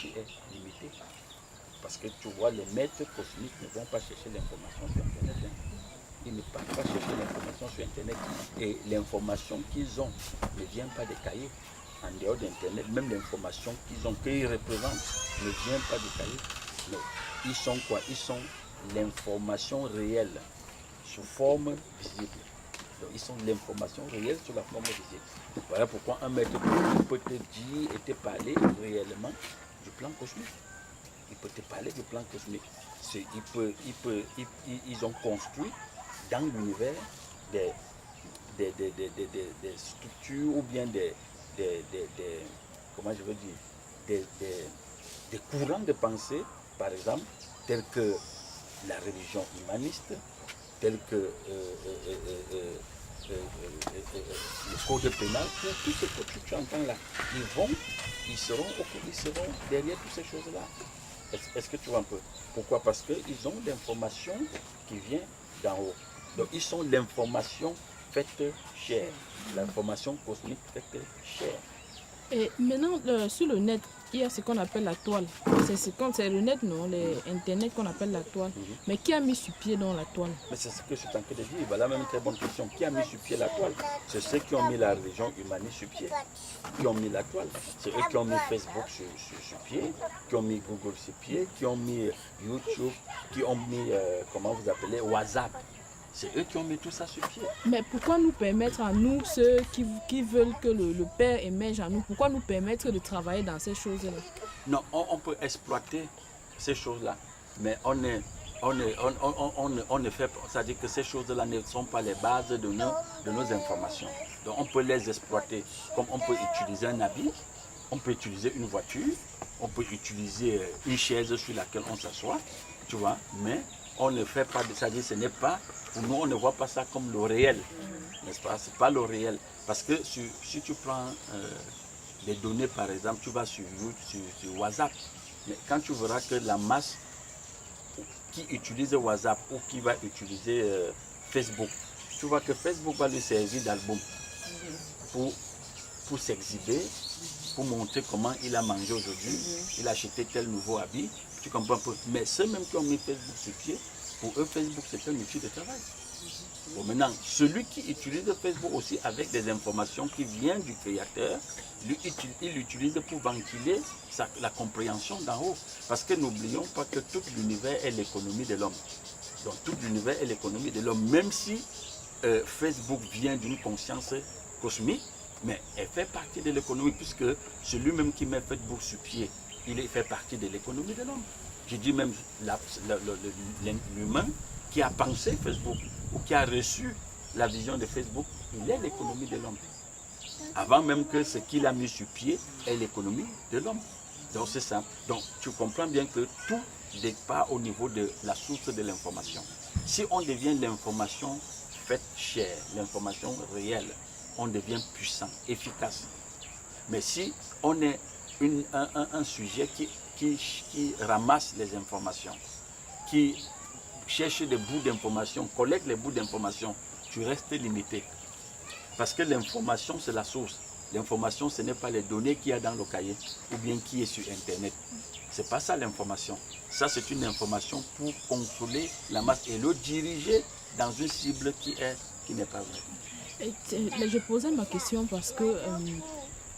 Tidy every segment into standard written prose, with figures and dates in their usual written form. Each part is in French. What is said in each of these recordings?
qui est limité. Parce que tu vois, les maîtres cosmiques ne vont pas chercher l'information sur Internet. Ils ne partent pas chercher l'information sur Internet. Et l'information qu'ils ont ne vient pas des cahiers. En dehors d'Internet, même l'information qu'ils représentent ne vient pas des cahiers. Mais ils sont quoi? Ils sont l'information réelle sous forme visible. Donc, ils sont l'information réelle sur la forme visible. Voilà pourquoi un maître peut te dire et te parler réellement du plan cosmique. Il peut te parler du plan cosmique. Ils ont construit dans l'univers des structures ou bien comment je veux dire, des courants de pensée, par exemple, tels que la religion humaniste, tels que le code pénal, tout ce que tu entends là, ils seront derrière toutes ces choses-là. Est-ce que tu vois un peu? Pourquoi? Parce qu'ils ont l'information qui vient d'en haut. Donc ils sont l'information faite chère, l'information cosmique faite chère. Et maintenant, sur le net, il y a ce qu'on appelle la toile. C'est le net, non, Internet qu'on appelle la toile. Mais qui a mis sur pied dans la toile? Mais c'est ce que je suis en train de dire. Voilà même une très bonne question. Qui a mis sur pied la toile? C'est ceux qui ont mis la religion humaniste sur pied. Qui ont mis la toile. C'est eux qui ont mis Facebook sur pied, qui ont mis Google sur pied, qui ont mis YouTube, qui ont mis, comment vous appelez, WhatsApp. C'est eux qui ont mis tout ça sur pied. Mais pourquoi nous permettre à nous, ceux qui veulent que le Père émerge en nous, pourquoi nous permettre de travailler dans ces choses-là? Non, on peut exploiter ces choses-là, mais on ne fait pas, c'est-à-dire que ces choses-là ne sont pas les bases de nos informations. Donc on peut les exploiter, comme on peut utiliser un habit, on peut utiliser une voiture, on peut utiliser une chaise sur laquelle on s'assoit, tu vois, mais on ne fait pas, c'est-à-dire ce n'est pas, pour nous on ne voit pas ça comme le réel, n'est-ce pas? C'est pas le réel, parce que si tu prends des données par exemple, tu vas sur WhatsApp, mais quand tu verras que la masse qui utilise WhatsApp ou qui va utiliser Facebook, tu vois que Facebook va lui servir d'album pour s'exhiber, pour montrer comment il a mangé aujourd'hui, il a acheté tel nouveau habit, tu comprends un peu. Mais ceux même qui ont mis Facebook sur pied, pour eux Facebook c'est un outil de travail. Bon, maintenant, celui qui utilise Facebook aussi avec des informations qui viennent du créateur, il l'utilise pour ventiler la compréhension d'en haut. Parce que n'oublions pas que tout l'univers est l'économie de l'homme. Donc tout l'univers est l'économie de l'homme, même si Facebook vient d'une conscience cosmique, mais elle fait partie de l'économie, puisque celui-même qui met Facebook sur pied, il fait partie de l'économie de l'homme. Je dis même l'humain qui a pensé Facebook ou qui a reçu la vision de Facebook, il est l'économie de l'homme. Avant même que ce qu'il a mis sur pied est l'économie de l'homme. Donc c'est ça. Donc tu comprends bien que tout départ au niveau de la source de l'information. Si on devient l'information faite chère, l'information réelle, on devient puissant, efficace. Mais si on est un sujet qui ramasse les informations, qui cherche des bouts d'informations, collecte les bouts d'informations, tu restes limité. Parce que l'information, c'est la source. L'information, ce n'est pas les données qu'il y a dans le cahier ou bien qui est sur Internet. Ce n'est pas ça l'information. Ça, c'est une information pour contrôler la masse et le diriger dans une cible qui n'est pas vraie. Mais je posais ma question parce que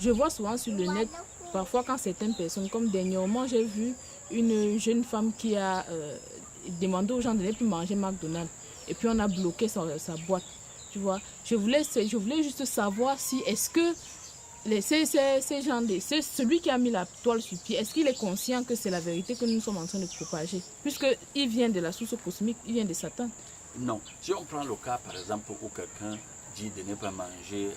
je vois souvent sur le net, parfois quand certaines personnes, comme dernièrement, j'ai vu une jeune femme qui a demandé aux gens de ne plus manger McDonald's. Et puis on a bloqué sa boîte. Tu vois, je voulais juste savoir si est-ce que ces gens, celui qui a mis la toile sur pied, est-ce qu'il est conscient que c'est la vérité que nous sommes en train de propager? Puisqu'il vient de la source cosmique, il vient de Satan. Non. Si on prend le cas, par exemple, où quelqu'un dit de ne pas manger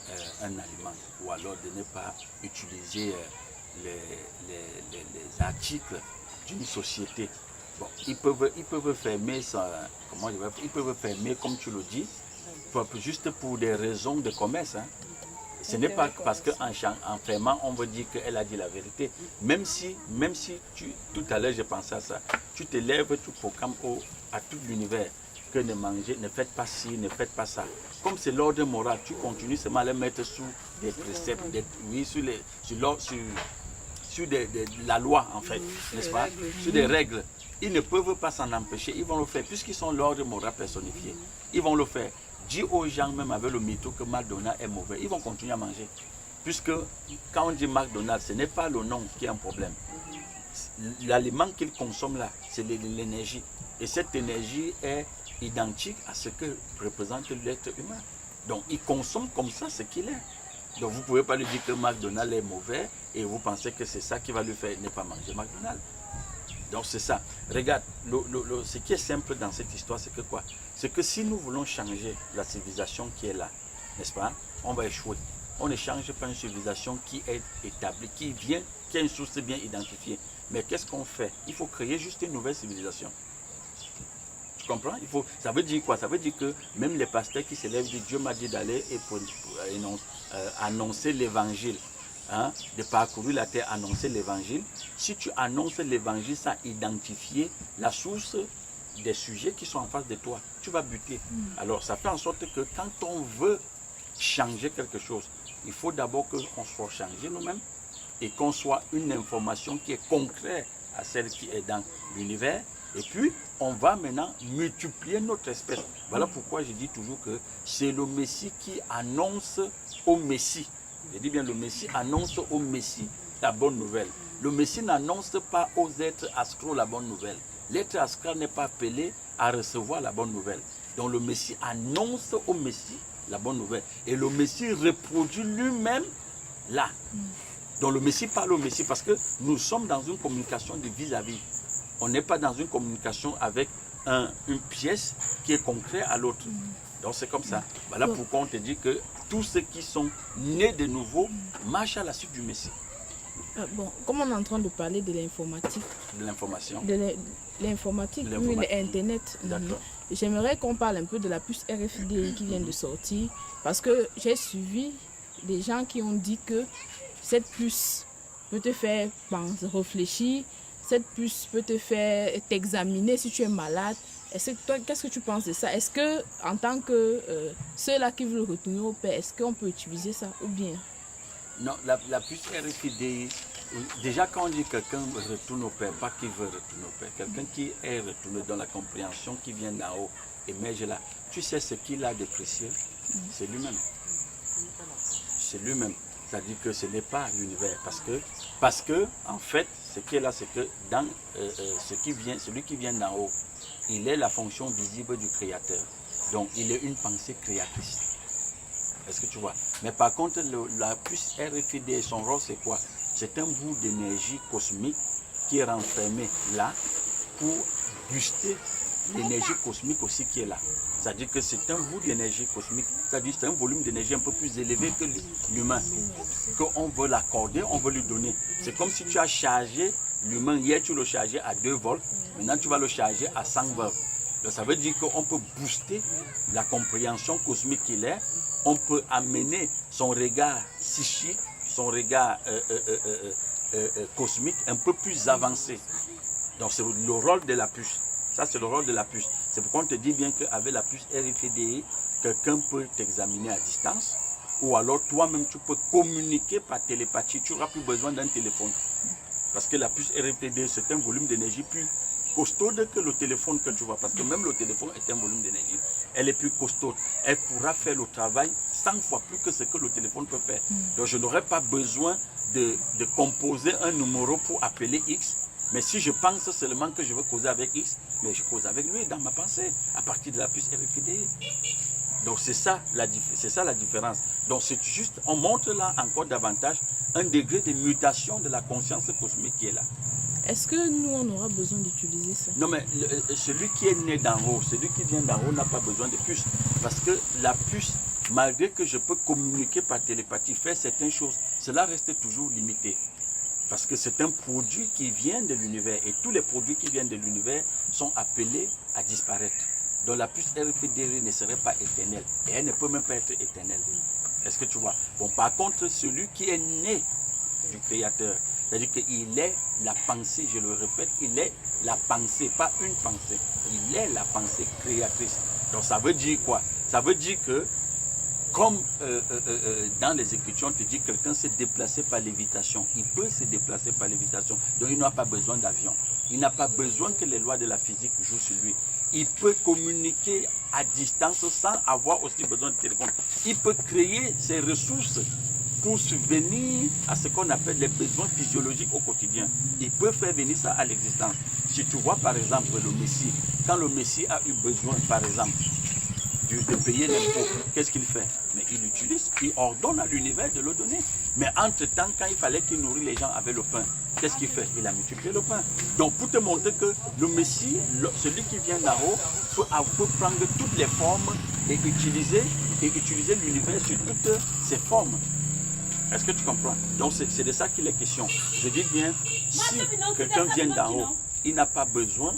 un aliment ou alors de ne pas utiliser les articles d'une société, bon, ils peuvent fermer ça, ils peuvent fermer, comme tu le dis, juste pour des raisons de commerce. Hein. Ce n'est pas parce qu'en fermant, on veut dire qu'elle a dit la vérité. Même si tout à l'heure, j'ai pensé à ça, tu te lèves, tu proclames à tout l'univers que ne faites pas ci, ne faites pas ça. Comme c'est l'ordre moral, tu continues seulement à les mettre sous des préceptes, sur la loi, en fait, n'est-ce pas? Sur des règles. Ils ne peuvent pas s'en empêcher. Ils vont le faire, puisqu'ils sont l'ordre moral personnifié. Ils vont le faire. Dis aux gens, même avec le mytho, que McDonald's est mauvais. Ils vont continuer à manger. Puisque quand on dit McDonald's, ce n'est pas le nom qui est un problème. L'aliment qu'ils consomment là, c'est l'énergie. Et cette énergie est identique à ce que représente l'être humain. Donc, ils consomment comme ça ce qu'il est. Donc, vous ne pouvez pas lui dire que McDonald's est mauvais et vous pensez que c'est ça qui va lui faire ne pas manger McDonald's. Donc, c'est ça. Regarde, ce qui est simple dans cette histoire, c'est que quoi? C'est que si nous voulons changer la civilisation qui est là, n'est-ce pas? On va échouer. On ne change pas une civilisation qui est établie, qui a une source bien identifiée. Mais qu'est-ce qu'on fait? Il faut créer juste une nouvelle civilisation. Tu comprends? Ça veut dire quoi? Ça veut dire que même les pasteurs qui s'élèvent, disent Dieu m'a dit d'aller et pour annoncer l'évangile, hein, de parcourir la terre, annoncer l'évangile. Si tu annonces l'évangile sans identifier la source des sujets qui sont en face de toi, tu vas buter. Alors ça fait en sorte que quand on veut changer quelque chose, il faut d'abord qu'on soit changé nous-mêmes et qu'on soit une information qui est concrète à celle qui est dans l'univers. Et puis, on va maintenant multiplier notre espèce. Voilà pourquoi je dis toujours que c'est le Messie qui annonce au Messie. Je dis bien le Messie annonce au Messie la bonne nouvelle. Le Messie n'annonce pas aux êtres astraux la bonne nouvelle. L'être astral n'est pas appelé à recevoir la bonne nouvelle. Donc le Messie annonce au Messie la bonne nouvelle. Et le Messie reproduit lui-même là. Donc le Messie parle au Messie parce que nous sommes dans une communication de vis-à-vis. On n'est pas dans une communication avec une pièce qui est concrète à l'autre. Donc c'est comme ça. Voilà pourquoi on te dit que tous ceux qui sont nés de nouveau marchent à la suite du Messie. Bon, comme on est en train de parler de l'informatique, De l'information. L'informatique, oui, l'Internet. J'aimerais qu'on parle un peu de la puce RFID qui vient de sortir, parce que j'ai suivi des gens qui ont dit que cette puce peut te faire penser, réfléchir, cette puce peut te faire t'examiner si tu es malade. Qu'est-ce que tu penses de ça? Est-ce que, en tant que ceux-là qui veulent retourner au Père, est-ce qu'on peut utiliser ça ou bien? Non, la puce RFID, déjà quand on dit quelqu'un retourne au Père, pas qu'il veut retourner au Père, quelqu'un qui est retourné dans la compréhension qui vient d'en haut, émerge là, tu sais ce qu'il a de précieux, c'est lui-même. C'est lui-même. C'est-à-dire que ce n'est pas l'univers. Parce que, en fait, ce qui est là, c'est que dans celui qui vient d'en haut, il est la fonction visible du Créateur. Donc, il est une pensée créatrice. Est-ce que tu vois? Mais par contre, la puce RFID, son rôle, c'est quoi? C'est un bout d'énergie cosmique qui est renfermé là pour booster l'énergie cosmique aussi qui est là. C'est-à-dire que c'est un bout d'énergie cosmique, c'est-à-dire que c'est un volume d'énergie un peu plus élevé que l'humain. Qu'on veut l'accorder, on veut lui donner. C'est comme si tu as chargé l'humain, hier tu le chargeais à 2 volts, maintenant tu vas le charger à 100 volts. Donc ça veut dire qu'on peut booster la compréhension cosmique qu'il est, on peut amener son regard psychique, son regard cosmique un peu plus avancé. Donc c'est le rôle de la puce. Ça, c'est le rôle de la puce. C'est pourquoi on te dit bien qu'avec la puce RFID, quelqu'un peut t'examiner à distance. Ou alors toi-même, tu peux communiquer par télépathie. Tu n'auras plus besoin d'un téléphone. Parce que la puce RFID, c'est un volume d'énergie plus costaude que le téléphone que tu vois. Parce que même le téléphone est un volume d'énergie. Elle est plus costaude. Elle pourra faire le travail 100 fois plus que ce que le téléphone peut faire. Donc je n'aurai pas besoin de composer un numéro pour appeler X. Mais si je pense seulement que je veux causer avec X, mais je cause avec lui dans ma pensée, à partir de la puce RFID. Donc c'est ça la différence. Donc c'est juste, on montre là encore davantage un degré de mutation de la conscience cosmique qui est là. Est-ce que nous, on aura besoin d'utiliser ça? Non, mais celui qui est né d'en haut, celui qui vient d'en haut n'a pas besoin de puce. Parce que la puce, malgré que je peux communiquer par télépathie, faire certaines choses, cela reste toujours limité. Parce que c'est un produit qui vient de l'univers. Et tous les produits qui viennent de l'univers sont appelés à disparaître. Donc la puce RFID ne serait pas éternelle. Et elle ne peut même pas être éternelle. Est-ce que tu vois? Bon, par contre, celui qui est né du Créateur, c'est-à-dire qu'il est la pensée, je le répète, il est la pensée, pas une pensée. Il est la pensée créatrice. Donc ça veut dire quoi? Ça veut dire que Comme dans les Écritures, on te dit que quelqu'un s'est déplacé par lévitation. Il peut se déplacer par lévitation. Donc il n'a pas besoin d'avion. Il n'a pas besoin que les lois de la physique jouent sur lui. Il peut communiquer à distance sans avoir aussi besoin de téléphone. Il peut créer ses ressources pour subvenir à ce qu'on appelle les besoins physiologiques au quotidien. Il peut faire venir ça à l'existence. Si tu vois par exemple le Messie, quand le Messie a eu besoin par exemple de payer l'impôt, qu'est-ce qu'il fait? Mais il utilise, il ordonne à l'univers de le donner. Mais entre-temps, quand il fallait qu'il nourrit les gens avec le pain, qu'est-ce qu'il fait? Il a multiplié le pain. Donc pour te montrer que le Messie, celui qui vient d'en haut, peut prendre toutes les formes et utiliser l'univers sur toutes ses formes. Est-ce que tu comprends? Donc c'est de ça qu'il est question. Je dis bien, si quelqu'un vient d'en haut, il n'a pas besoin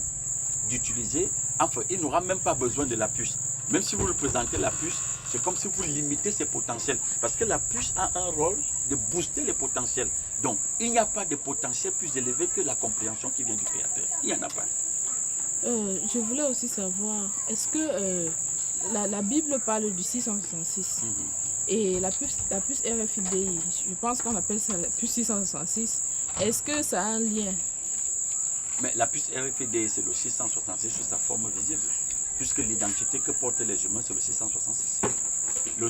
d'utiliser, enfin, il n'aura même pas besoin de la puce. Même si vous lui présentez la puce, c'est comme si vous limitez ses potentiels. Parce que la puce a un rôle de booster les potentiels. Donc, il n'y a pas de potentiel plus élevé que la compréhension qui vient du Créateur. Il n'y en a pas. Je voulais aussi savoir, est-ce que la Bible parle du 666 et la puce RFID, je pense qu'on appelle ça la puce 666, est-ce que ça a un lien? Mais la puce RFID, c'est le 666 sur sa forme visible. Puisque l'identité que portent les humains, c'est le 666. Le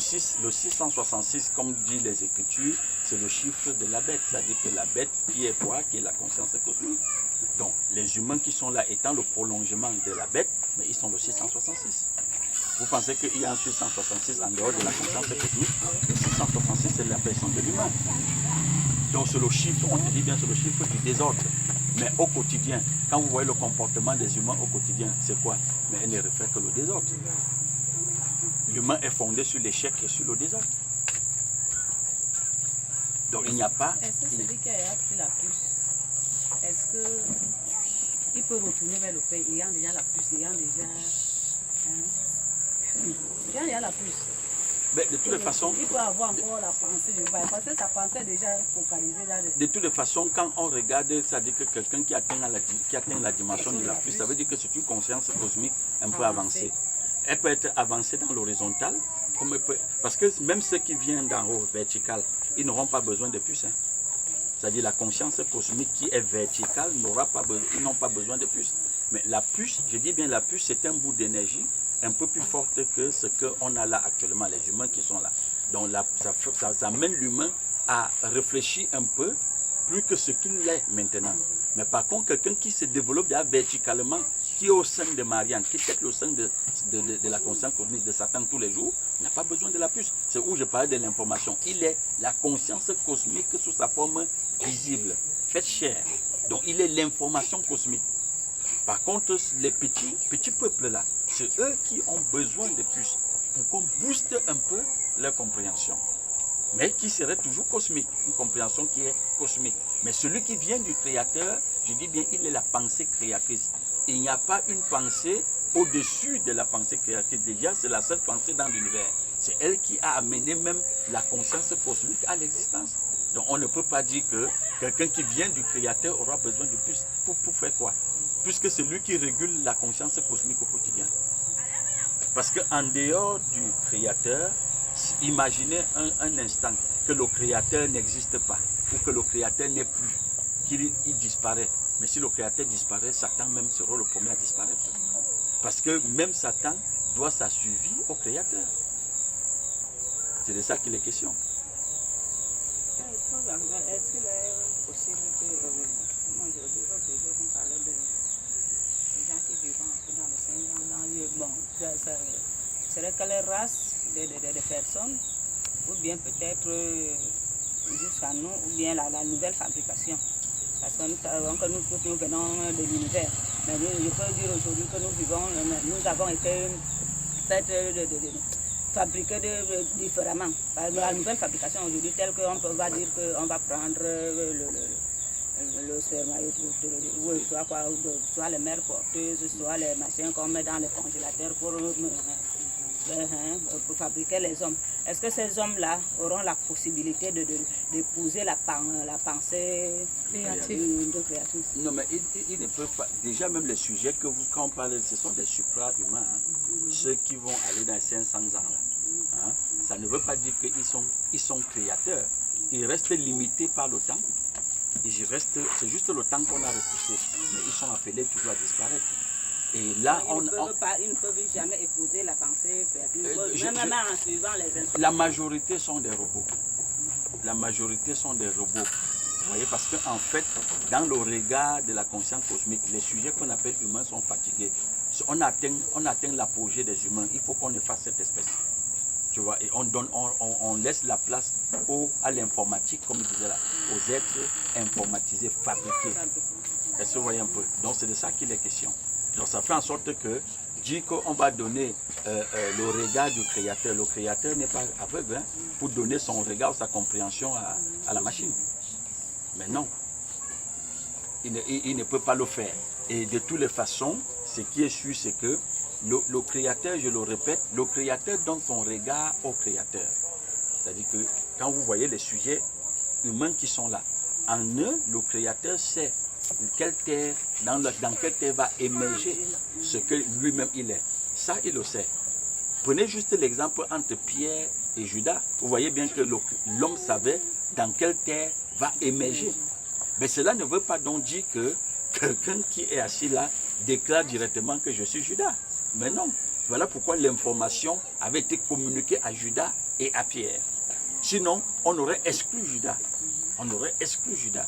666, comme dit les Écritures, c'est le chiffre de la bête. C'est-à-dire que la bête, qui est quoi? Qui est la conscience cosmique. Donc, les humains qui sont là étant le prolongement de la bête, mais ils sont le 666. Vous pensez qu'il y a un 666 en dehors de la conscience cosmique? Le 666, c'est la personne de l'humain. Donc, c'est le chiffre, on te dit bien, c'est le chiffre du désordre. Mais au quotidien, quand vous voyez le comportement des humains au quotidien, c'est quoi? Mais elle ne reflète que le désordre. L'humain est fondé sur l'échec et sur le désordre. Donc il n'y a pas... Est-ce que celui qui a pris la puce, est-ce qu'il peut retourner vers le père ayant déjà la puce, ayant déjà... il y a la puce. Mais de toutes les façons... Il peut avoir encore la pensée du père, parce que sa pensée est déjà focalisée là. De toutes les façons, quand on regarde, ça dit que quelqu'un qui atteint la dimension de la puce, ça veut dire que c'est une conscience cosmique un peu avancée. Elle peut être avancée dans l'horizontale, parce que même ceux qui viennent d'en haut, vertical, ils n'auront pas besoin de puce. Hein. C'est-à-dire la conscience cosmique qui est verticale, ils n'ont pas besoin de puce. Mais la puce, je dis bien la puce, c'est un bout d'énergie un peu plus forte que ce qu'on a là actuellement, les humains qui sont là. Donc là, ça amène l'humain à réfléchir un peu plus que ce qu'il est maintenant. Mais par contre, quelqu'un qui se développe déjà verticalement, qui est au sein de Marianne, qui est peut-être au sein de la conscience cosmique de Satan tous les jours, n'a pas besoin de la puce. C'est où je parlais de l'information. Il est la conscience cosmique sous sa forme visible, faite chair. Donc il est l'information cosmique. Par contre, les petits peuples là, c'est eux qui ont besoin de puces pour qu'on booste un peu leur compréhension. Mais qui serait toujours cosmique, une compréhension qui est cosmique. Mais celui qui vient du Créateur, je dis bien, il est la pensée créatrice. Il n'y a pas une pensée au-dessus de la pensée créatrice. Déjà, c'est la seule pensée dans l'univers. C'est elle qui a amené même la conscience cosmique à l'existence. Donc on ne peut pas dire que quelqu'un qui vient du Créateur aura besoin de plus. Pour faire quoi? Puisque c'est lui qui régule la conscience cosmique au quotidien. Parce qu'en dehors du Créateur, imaginez un instant que le Créateur n'existe pas, ou que le Créateur n'est plus, qu'il disparaît. Mais si le Créateur disparaît, Satan même sera le premier à disparaître. Parce que même Satan doit sa survie au Créateur. C'est de ça qu'il est question. Est-ce qu'il est possible que, moi je veux qu'on parlait de gens qui vivent dans le Saint-Jean, bon, serait quelle race de personnes, ou bien peut-être jusqu'à nous, ou bien la nouvelle fabrication. Parce que nous venons de l'univers. Mais je peux dire aujourd'hui que nous vivons, nous avons été faits fabriqués différemment. La nouvelle fabrication aujourd'hui, telle qu'on va dire qu'on va prendre le spermatozoïde, soit les mères porteuses, soit les machins qu'on met dans les congélateurs pour fabriquer les hommes. Est-ce que ces hommes-là auront la possibilité d'épouser la pensée créatrice? Non, mais ils ne peuvent pas. Déjà, même les sujets que quand on parle, ce sont des supra-humains. Hein. Ceux qui vont aller dans les 500 ans. Là. Hein. ça ne veut pas dire qu'ils sont créateurs. Ils restent limités par le temps. C'est juste le temps qu'on a repoussé. Mais ils sont appelés toujours à disparaître. Et là, Ils ne peuvent jamais épouser la pensée perdue. Même en suivant les instructions. La majorité sont des robots. La majorité sont des robots. Vous voyez, parce qu'en fait, dans le regard de la conscience cosmique, les sujets qu'on appelle humains sont fatigués. On atteint l'apogée des humains. Il faut qu'on efface cette espèce. Tu vois, et on laisse la place à l'informatique, comme je disais là, aux êtres informatisés, fabriqués. Est-ce que vous voyez un peu? Donc c'est de ça qu'il est question. Donc ça fait en sorte que dit qu'on va donner le regard du créateur. Le créateur n'est pas aveugle hein, pour donner son regard, sa compréhension à la machine. Mais non, il ne peut pas le faire. Et de toutes les façons, ce qui est sûr, c'est que le créateur, je le répète, le créateur donne son regard au créateur. C'est-à-dire que quand vous voyez les sujets humains qui sont là, en eux, le créateur sait quelle terre, dans quelle terre va émerger ce que lui-même il est. Ça, il le sait. Prenez juste l'exemple entre Pierre et Judas. Vous voyez bien que l'homme savait dans quelle terre va émerger. Mais cela ne veut pas donc dire que quelqu'un qui est assis là déclare directement que je suis Judas. Mais non. Voilà pourquoi l'information avait été communiquée à Judas et à Pierre. Sinon, on aurait exclu Judas. On aurait exclu Judas.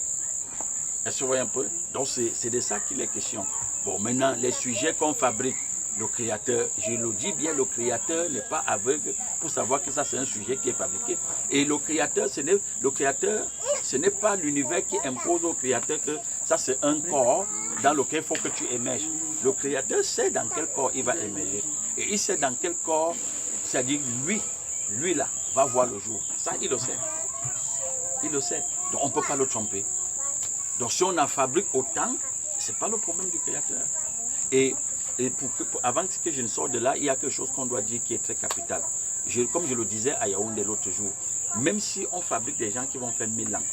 Est-ce que vous voyez un peu? Donc c'est de ça qu'il est question. Bon, maintenant, les sujets qu'on fabrique, le créateur, je le dis bien, le créateur n'est pas aveugle pour savoir que ça c'est un sujet qui est fabriqué. Et le créateur, ce n'est pas l'univers qui impose au créateur que ça c'est un corps dans lequel il faut que tu émerges. Le créateur sait dans quel corps il va émerger. Et il sait dans quel corps, c'est-à-dire lui là, va voir le jour. Ça, il le sait. Il le sait. Donc on ne peut pas le tromper. Donc si on en fabrique autant, ce n'est pas le problème du créateur. Et avant que je ne sorte de là, il y a quelque chose qu'on doit dire qui est très capital. Comme je le disais à Yaoundé l'autre jour, même si on fabrique des gens qui vont faire 1000 ans,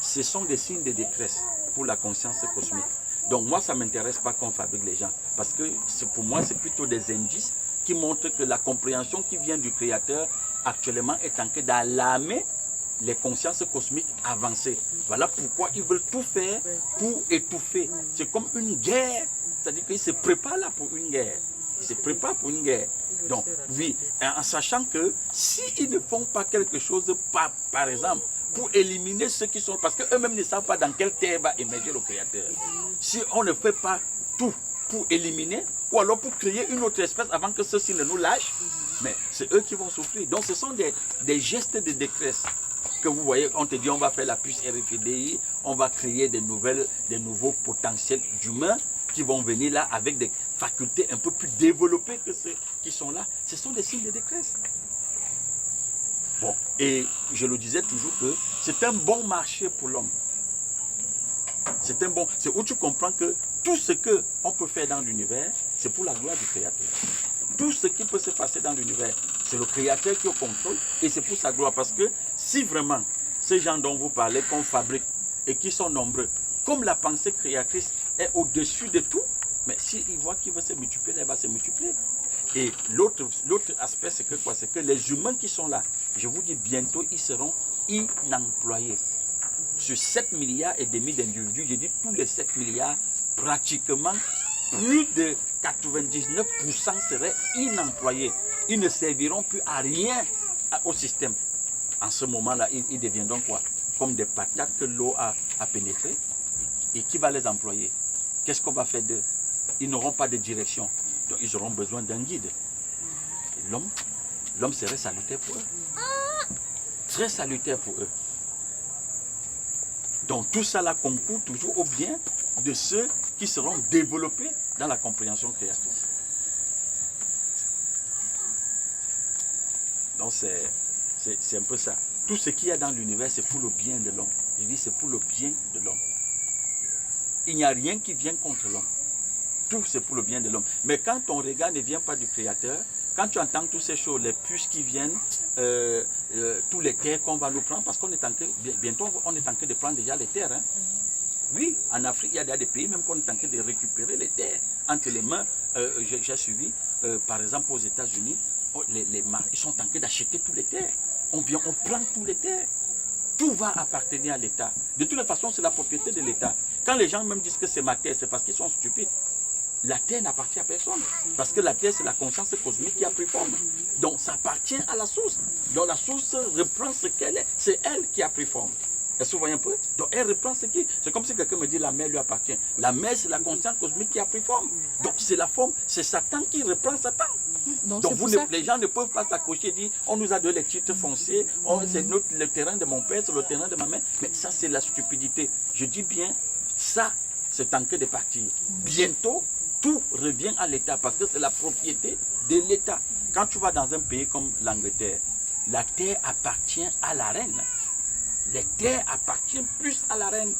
ce sont des signes de détresse pour la conscience cosmique. Donc moi, ça ne m'intéresse pas qu'on fabrique les gens. Parce que pour moi, c'est plutôt des indices qui montrent que la compréhension qui vient du créateur actuellement est en train d'alarmer les consciences cosmiques avancées. Voilà pourquoi ils veulent tout faire pour étouffer. C'est comme une guerre. C'est-à-dire qu'ils se préparent là pour une guerre. Ils se préparent pour une guerre. Donc, oui, en sachant que s'ils ne font pas quelque chose, par exemple, pour éliminer ceux qui sont... Parce qu'eux-mêmes ne savent pas dans quelle terre va émerger le créateur. Si on ne fait pas tout pour éliminer, ou alors pour créer une autre espèce avant que ceux-ci ne nous lâchent, mais c'est eux qui vont souffrir. Donc, ce sont des gestes de détresse. Que vous voyez, on te dit on va faire la puce RFIDI, on va créer des nouveaux potentiels d'humains qui vont venir là avec des facultés un peu plus développées que ceux qui sont là. Ce sont des signes de détresse. Bon, et je le disais toujours que c'est un bon marché pour l'homme. C'est où tu comprends que tout ce qu'on peut faire dans l'univers, c'est pour la gloire du Créateur. Tout ce qui peut se passer dans l'univers, c'est le Créateur qui est au contrôle et c'est pour sa gloire. Parce que si vraiment ces gens dont vous parlez, qu'on fabrique et qui sont nombreux, comme la pensée créatrice est au-dessus de tout, mais s'il voit qu'il veut se multiplier, elle va se multiplier. Et l'autre aspect, c'est que quoi? C'est que les humains qui sont là, je vous dis bientôt, ils seront inemployés. Sur 7 milliards et demi d'individus, je dis tous les 7 milliards, pratiquement plus de 99% seraient inemployés. Ils ne serviront plus à rien au système. En ce moment-là, ils deviendront quoi? Comme des patates que l'eau a pénétrées. Et qui va les employer? Qu'est-ce qu'on va faire d'eux? Ils n'auront pas de direction. Donc ils auront besoin d'un guide. Et l'homme serait salutaire pour eux. Très salutaire pour eux. Donc tout ça là concourt toujours au bien de ceux qui seront développés dans la compréhension créatrice. Donc c'est un peu ça. Tout ce qu'il y a dans l'univers, c'est pour le bien de l'homme. Je dis c'est pour le bien de l'homme. Il n'y a rien qui vient contre l'homme. Tout c'est pour le bien de l'homme. Mais quand ton regard ne vient pas du Créateur, quand tu entends toutes ces choses, les puces qui viennent, tous les terres qu'on va nous prendre, parce qu'on est en train, bientôt on est en train de prendre déjà les terres. Hein. Oui, en Afrique, il y a des pays même qu'on est en train de récupérer les terres entre les mains. J'ai suivi, par exemple aux États-Unis, ils sont en train d'acheter tous les terres. On vient, on prend tous les terres. Tout va appartenir à l'État. De toute façon, c'est la propriété de l'État. Quand les gens même disent que c'est ma terre, c'est parce qu'ils sont stupides. La terre n'appartient à personne. Parce que la terre, c'est la conscience cosmique qui a pris forme. Donc, ça appartient à la source. Donc, la source reprend ce qu'elle est. C'est elle qui a pris forme. Est-ce que vous voyez un peu? Donc, elle reprend ce qui est. C'est comme si quelqu'un me dit la mer lui appartient. La mer, c'est la conscience cosmique qui a pris forme. Donc, c'est la forme. C'est Satan qui reprend Satan. Donc les gens ne peuvent pas s'accrocher et dire on nous a donné les titres fonciers, c'est le terrain de mon père, c'est le terrain de ma mère. Mais ça, c'est la stupidité. Je dis bien, ça, c'est en train de partir. Bientôt, tout revient à l'État parce que c'est la propriété de l'État. Quand tu vas dans un pays comme l'Angleterre, la terre appartient à la reine. Les terres appartiennent plus à la reine.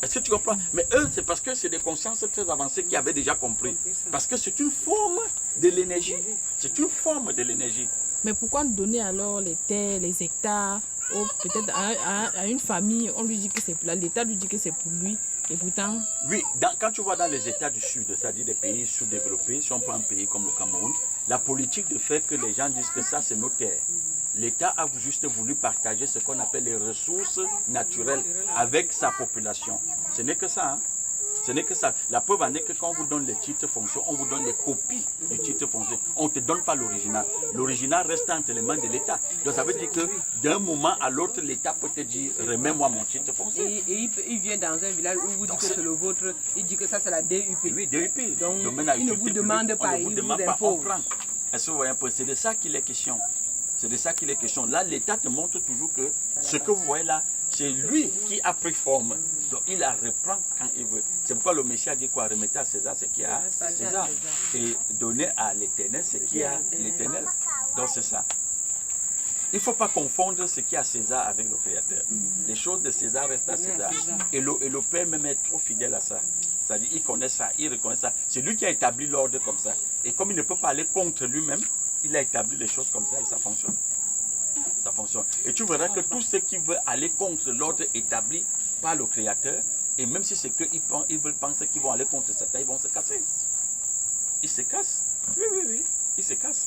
Est-ce que tu comprends? Mais eux, c'est parce que c'est des consciences très avancées qui avaient déjà compris. Parce que c'est une forme de l'énergie. C'est une forme de l'énergie. Mais pourquoi donner alors les terres, les hectares, ou peut-être à une famille, on lui dit que c'est pour l'État lui dit que c'est pour lui, et pourtant... Oui, quand tu vas dans les États du Sud, c'est-à-dire des pays sous-développés, si on prend un pays comme le Cameroun, la politique de fait que les gens disent que ça, c'est nos terres. L'État a juste voulu partager ce qu'on appelle les ressources naturelles avec sa population. Ce n'est que ça. Hein? Ce n'est que ça. La preuve en est que quand on vous donne les titres fonciers, on vous donne les copies du titre foncier. On ne te donne pas l'original. L'original reste entre les mains de l'État. Donc ça veut dire que d'un moment à l'autre, l'État peut te dire remets-moi mon titre foncier. Et il vient dans un village où vous dites que c'est le vôtre, il dit que ça c'est la DUP. Oui, DUP. Donc il ne vous demande pas, il vous impose. Est-ce que vous voyez un peu? C'est de ça qu'il est question. C'est de ça qu'il est question. Là, l'État te montre toujours que ce que vous voyez là, c'est lui qui a pris forme. Donc, il la reprend quand il veut. C'est pourquoi le Messie a dit quoi? Remettez à César ce qui a César. Et donner à l'Éternel ce qui a l'Éternel. Donc, c'est ça. Il ne faut pas confondre ce qui a César avec le Créateur. Les choses de César restent à César. Et le Père même est trop fidèle à ça. C'est-à-dire, il connaît ça, il reconnaît ça. C'est lui qui a établi l'ordre comme ça. Et comme il ne peut pas aller contre lui-même, il a établi les choses comme ça et ça fonctionne. Ça fonctionne. Et tu verras que tous ceux qui veulent aller contre l'ordre établi par le Créateur, et même si c'est qu'ils veulent penser qu'ils vont aller contre Satan, ils vont se casser. Ils se cassent. Oui. Ils se cassent.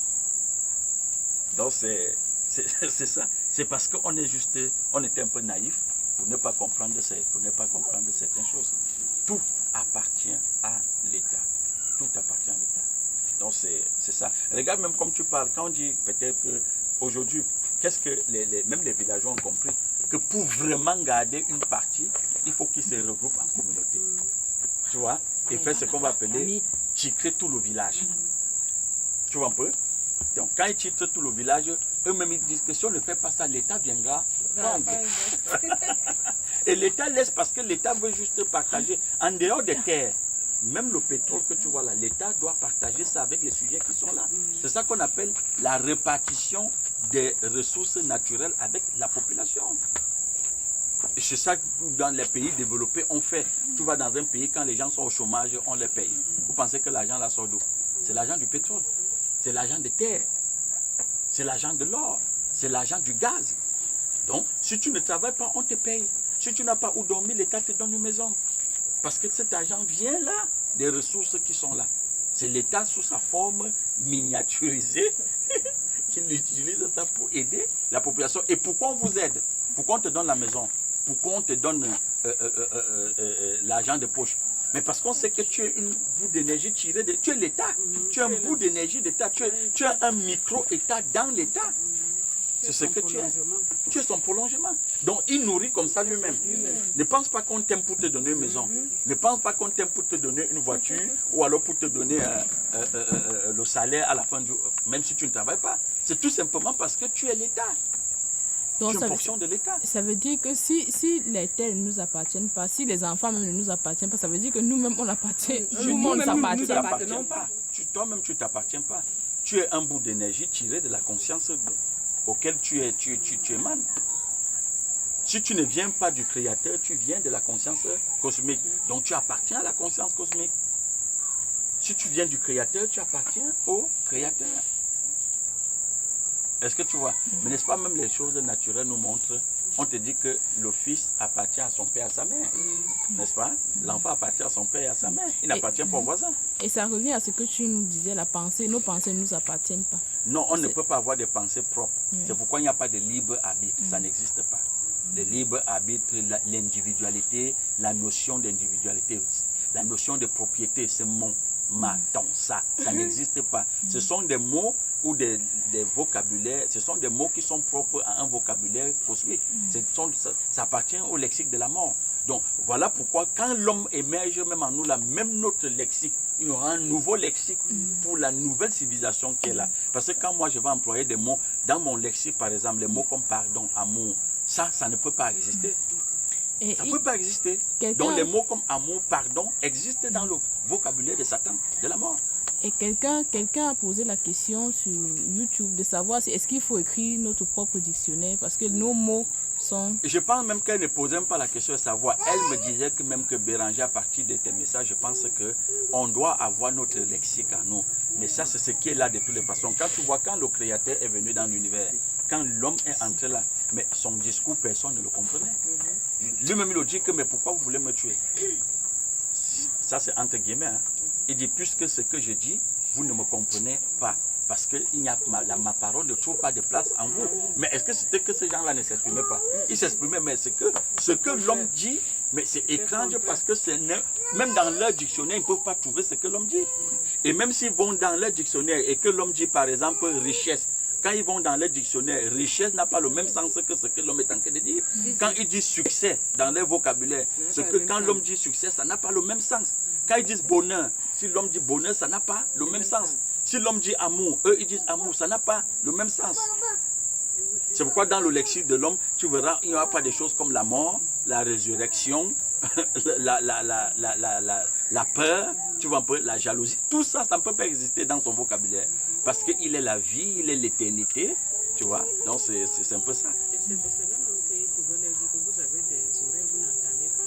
Donc c'est ça. C'est parce qu'on est juste, on était un peu naïf pour ne pas comprendre certaines choses. Tout appartient à l'État. Tout appartient à l'État. Donc c'est ça. Regarde même comme tu parles, quand on dit peut-être qu'aujourd'hui, qu'est-ce que même les villageois ont compris? Que pour vraiment garder une partie, il faut qu'ils se regroupent en communauté. Tu vois? Et faire ce qu'on va appeler tirer tout le village. Tu vois un peu? Donc quand ils titrent tout le village, eux-mêmes ils disent que si on ne fait pas ça, l'État viendra prendre. Et l'État laisse parce que l'État veut juste partager. En dehors des terres, même le pétrole que tu vois là, l'État doit partager ça avec les sujets qui sont là. C'est ça qu'on appelle la répartition des ressources naturelles avec la population. Et c'est ça que dans les pays développés, on fait. Tu vas dans un pays, quand les gens sont au chômage, on les paye. Vous pensez que l'argent là sort d'où? C'est l'argent du pétrole, c'est l'argent des terres, c'est l'argent de l'or, c'est l'argent du gaz. Donc, si tu ne travailles pas, on te paye. Si tu n'as pas où dormir, l'État te donne une maison. Parce que cet argent vient là, des ressources qui sont là. C'est l'État sous sa forme miniaturisée qui utilise ça pour aider la population. Et pourquoi on vous aide? Pourquoi on te donne la maison? Pourquoi on te donne l'argent de poche? Mais parce qu'on sait que tu es un bout d'énergie tiré de... Tu es l'État. Tu es un bout d'énergie d'État. Tu es un micro-État dans l'État. C'est ce que tu es. Tu es son prolongement. Donc, il nourrit comme ça lui-même. Ne pense pas qu'on t'aime pour te donner une maison. Ne pense pas qu'on t'aime pour te donner une voiture ou alors pour te donner le salaire à la fin du jour, même si tu ne travailles pas. C'est tout simplement parce que tu es l'État. Donc, tu es en fonction de l'État. Ça veut dire que si les terres ne nous appartiennent pas, si les enfants même ne nous appartiennent pas, ça veut dire que nous-mêmes on appartient. Nous-mêmes on s'appartient. Toi-même tu ne t'appartiens pas. Tu es un bout d'énergie tiré de la conscience auquel tu émanes. Si tu ne viens pas du Créateur, tu viens de la conscience cosmique. Donc tu appartiens à la conscience cosmique. Si tu viens du Créateur, tu appartiens au Créateur. Est-ce que tu vois? Mais n'est-ce pas même les choses naturelles nous montrent on te dit que le fils appartient à son père, à sa mère, n'est-ce pas? L'enfant appartient à son père et à sa mère, il n'appartient pas au voisin. Et ça revient à ce que tu nous disais, la pensée, nos pensées ne nous appartiennent pas. Non, on ne peut pas avoir des pensées propres. C'est pourquoi il n'y a pas de libre arbitre, ça n'existe pas. Le libre arbitre, l'individualité, la notion d'individualité, la notion de propriété, c'est mon, ma, ton, ça n'existe pas. Ce sont des mots ou des vocabulaires, ce sont des mots qui sont propres à un vocabulaire cosmique. Ça appartient au lexique de la mort. Donc voilà pourquoi quand l'homme émerge même en nous, là, même notre lexique, il y aura un nouveau lexique pour la nouvelle civilisation qui est là. Parce que quand moi je vais employer des mots, dans mon lexique par exemple, les mots comme pardon, amour, ça ne peut pas exister. Ça ne peut pas exister. Donc les mots comme amour, pardon existent dans le vocabulaire de Satan, de la mort. Et quelqu'un a posé la question sur YouTube de savoir si est-ce qu'il faut écrire notre propre dictionnaire parce que nos mots sont... Je pense même qu'elle ne posait même pas la question de savoir. Elle me disait que même que Béranger, à partir de tes messages, je pense qu'on doit avoir notre lexique à nous. Mais ça, c'est ce qui est là de toutes les façons. Quand tu vois, quand le Créateur est venu dans l'univers, quand l'homme est entré là, mais son discours, personne ne le comprenait. Lui-même, il dit que, mais pourquoi vous voulez me tuer? Ça, c'est entre guillemets. Hein. Il dit, puisque ce que je dis, vous ne me comprenez pas. Parce que ma parole ne trouve pas de place en vous. Mais est-ce que c'était que ces gens-là ne s'exprimaient pas? Ils s'exprimaient, mais c'est que ce que l'homme dit, mais c'est étrange parce que même dans leur dictionnaire, ils ne peuvent pas trouver ce que l'homme dit. Et même s'ils vont dans leur dictionnaire et que l'homme dit par exemple richesse, quand ils vont dans leur dictionnaire, richesse n'a pas le même sens que ce que l'homme est en train de dire. Quand ils disent succès dans leur vocabulaire, quand l'homme dit succès, ça n'a pas le même sens. Quand ils disent bonheur, si l'homme dit bonheur, ça n'a pas le même sens. Si l'homme dit amour, eux ils disent amour, ça n'a pas le même sens. C'est pourquoi dans le lexique de l'homme, tu verras, il n'y aura pas des choses comme la mort, la résurrection, la peur, tu vois un peu, la jalousie. Tout ça, ça ne peut pas exister dans son vocabulaire. Parce qu'il est la vie, il est l'éternité, tu vois. Donc c'est un peu ça. Et c'est pour cela même qu'il pouvait leur dire que vous avez des oreilles, vous n'entendez pas.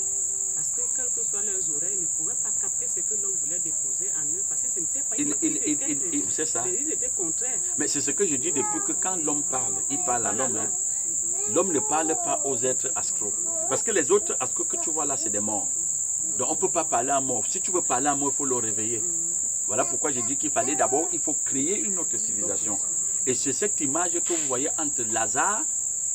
Parce que quelles que soient leurs oreilles, ils ne pouvaient pas capter ce que l'homme voulait déposer en eux. Parce que ce n'était pas... C'est ça. Ils étaient contraires. Mais c'est ce que je dis depuis que quand l'homme parle, il parle à l'homme. Hein. L'homme ne parle pas aux êtres astraux. Parce que les autres astraux que tu vois là, c'est des morts. Donc on ne peut pas parler à un mort. Si tu veux parler à un mort, il faut le réveiller. Voilà pourquoi j'ai dit qu'il fallait d'abord, il faut créer une autre civilisation. Et c'est cette image que vous voyez entre Lazare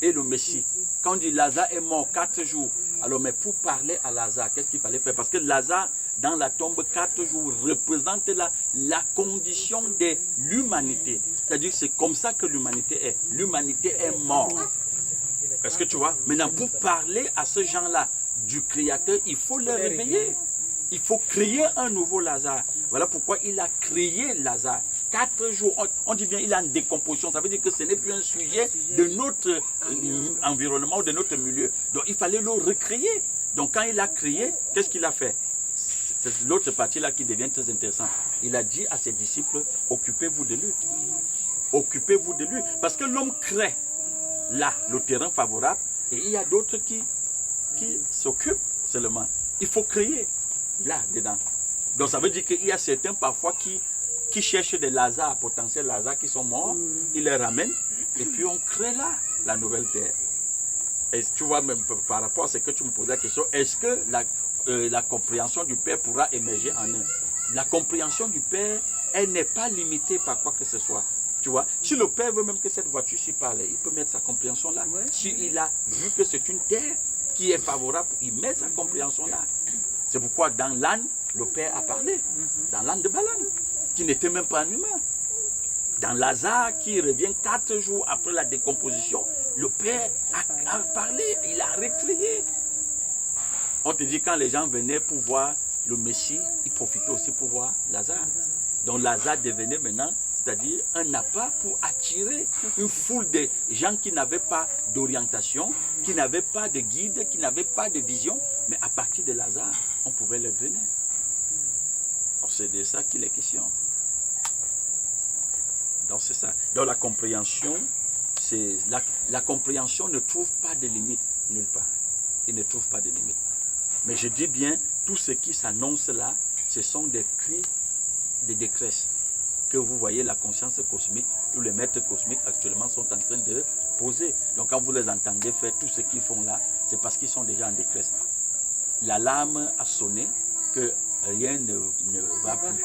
et le Messie. Quand on dit Lazare est mort 4 jours, alors mais pour parler à Lazare, qu'est-ce qu'il fallait faire? Parce que Lazare, dans la tombe, 4 jours, représente la condition de l'humanité. C'est-à-dire que c'est comme ça que l'humanité est. L'humanité est morte. Est-ce que tu vois? Maintenant, pour parler à ce gens-là du Créateur, il faut le réveiller. Il faut créer un nouveau Lazare. Voilà pourquoi il a créé Lazare. 4 jours, on dit bien il a une décomposition. Ça veut dire que ce n'est plus un sujet de notre environnement, de notre milieu. Donc il fallait le recréer. Donc quand il a créé, qu'est-ce qu'il a fait? C'est l'autre partie là qui devient très intéressante. Il a dit à ses disciples, occupez-vous de lui. Occupez-vous de lui. Parce que l'homme crée là le terrain favorable et il y a d'autres qui s'occupent seulement. Il faut créer là dedans. Donc ça veut dire qu'il y a certains parfois qui cherchent des Lazars, potentiels Lazars qui sont morts, ils les ramènent et puis on crée là la nouvelle terre. Et tu vois, même par rapport à ce que tu me posais la question, est-ce que la compréhension du Père pourra émerger en eux? La compréhension du Père, elle n'est pas limitée par quoi que ce soit. Tu vois, si le Père veut même que cette voiture-ci parle, il peut mettre sa compréhension là. Ouais. S'il a vu que c'est une terre qui est favorable, il met sa compréhension là. C'est pourquoi dans l'âne, le Père a parlé. Dans l'âne de Balaam, qui n'était même pas un humain. Dans Lazare, qui revient 4 jours après la décomposition, le Père a parlé, il a recréé. On te dit quand les gens venaient pour voir le Messie, ils profitaient aussi pour voir Lazare. Donc Lazare devenait maintenant, c'est-à-dire un appât pour attirer une foule de gens qui n'avaient pas d'orientation, qui n'avaient pas de guide, qui n'avaient pas de vision. Mais à partir de Lazare, on pouvait le drainer. C'est de ça qu'il est question. Donc c'est ça. Donc la compréhension, la compréhension ne trouve pas de limite nulle part. Il ne trouve pas de limite. Mais je dis bien, tout ce qui s'annonce là, ce sont des cris de détresse. Que vous voyez la conscience cosmique où les maîtres cosmiques actuellement sont en train de poser. Donc quand vous les entendez faire tout ce qu'ils font là, c'est parce qu'ils sont déjà en détresse. L'alarme a sonné que rien ne va plus.